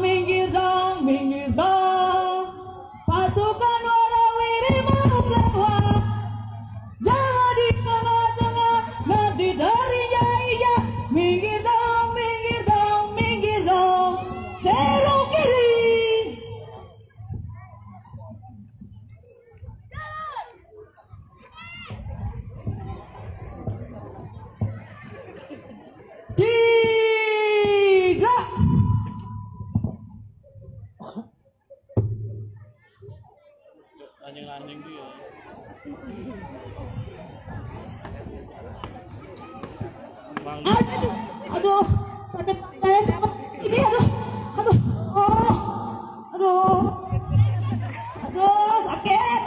minggir dong. Pasukan warawiri mau lewat. Jangan di tengah-tengah, nanti terinjak-injak. Minggir dong. Serong kiri. Tiga. Anjing-anjing dia. Aduh, sakit saya sama ini, aduh, sakit.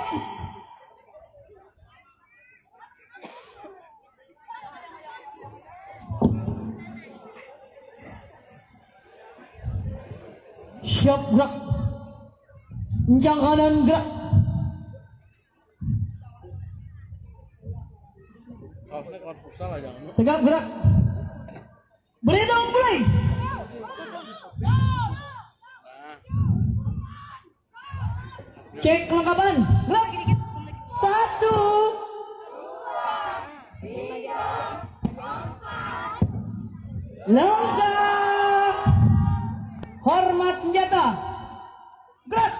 Siap gerak, kencang kanan gerak. Harusnya kelas futsal aja. Tegak gerak. Berhitung mulai. Cek kelengkapan. Gerak. 1. Lengkap. Hormat senjata. Gerak.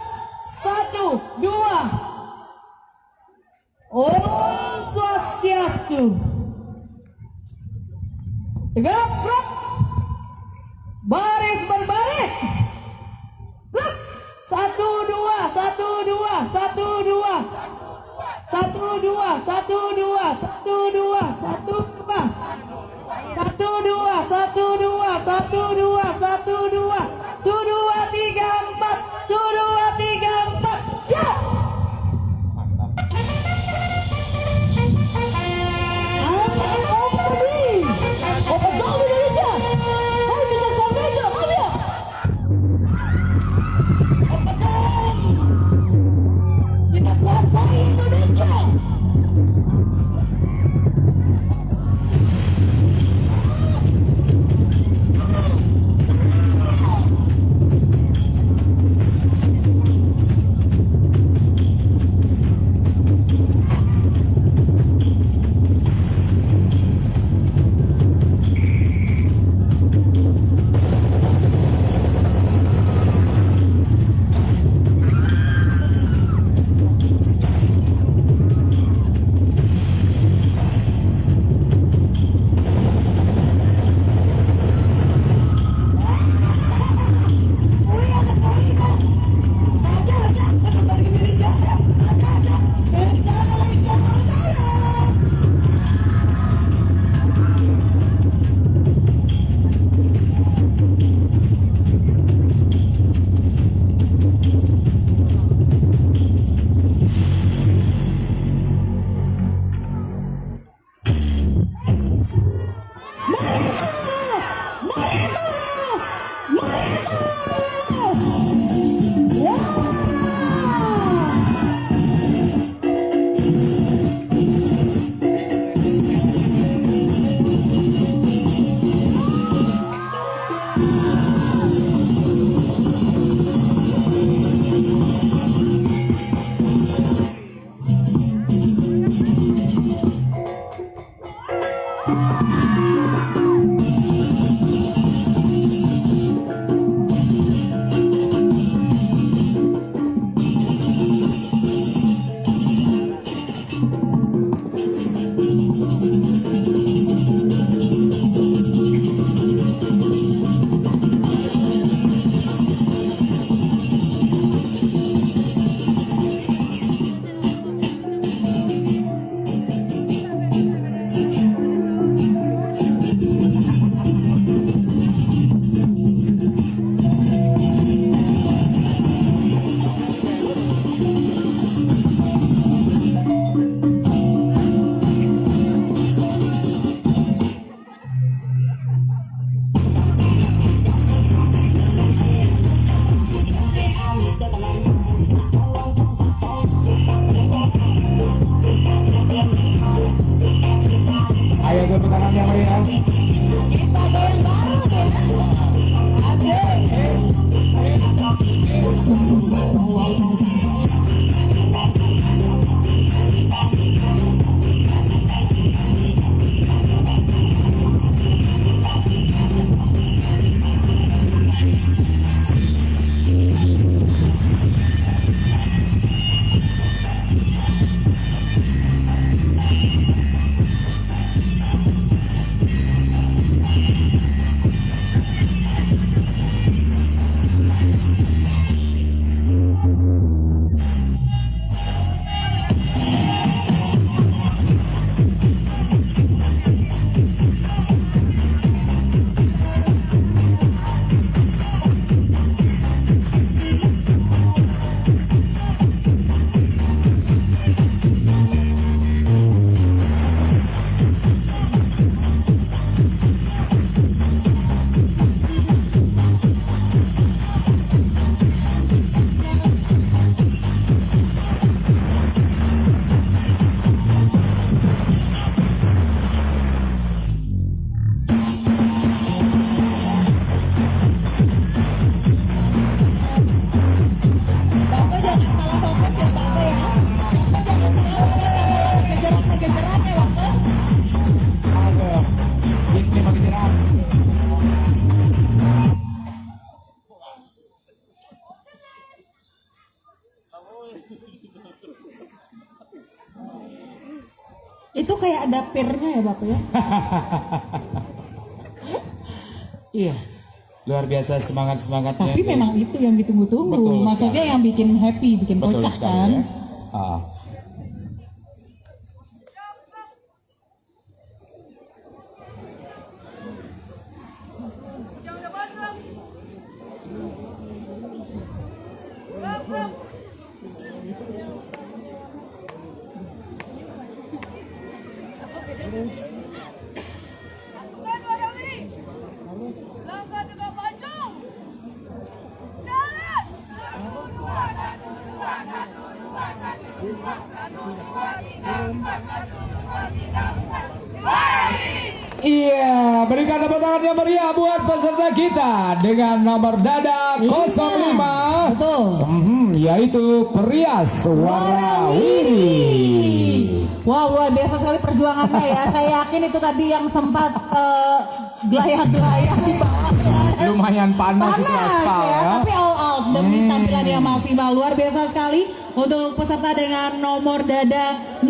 1, 2. Om Swastiastu. Tegak gerak. Baris berbaris. Gerak. 1, 2. 1, 2. Siap. Itu kayak ada pirnya ya Bapak ya? Iya. Luar biasa semangatnya. Tapi memang itu yang ditunggu-tunggu. Betul Maksudnya sekali. yang bikin happy, bikin Betul kocak sekali, kan? ya. Ah. Iya, berikan tepuk tangan yang meriah buat peserta kita dengan nomor dada 05. Betul. Yaitu Perias Warawiri. Wow, luar biasa sekali perjuangannya ya. Saya yakin itu tadi yang sempat gelayah-gelayah di bawah. Lumayan panas itu aspal ya, ya. tapi all out demi tampilan yang maksimal. Luar biasa sekali untuk peserta dengan nomor dada 05.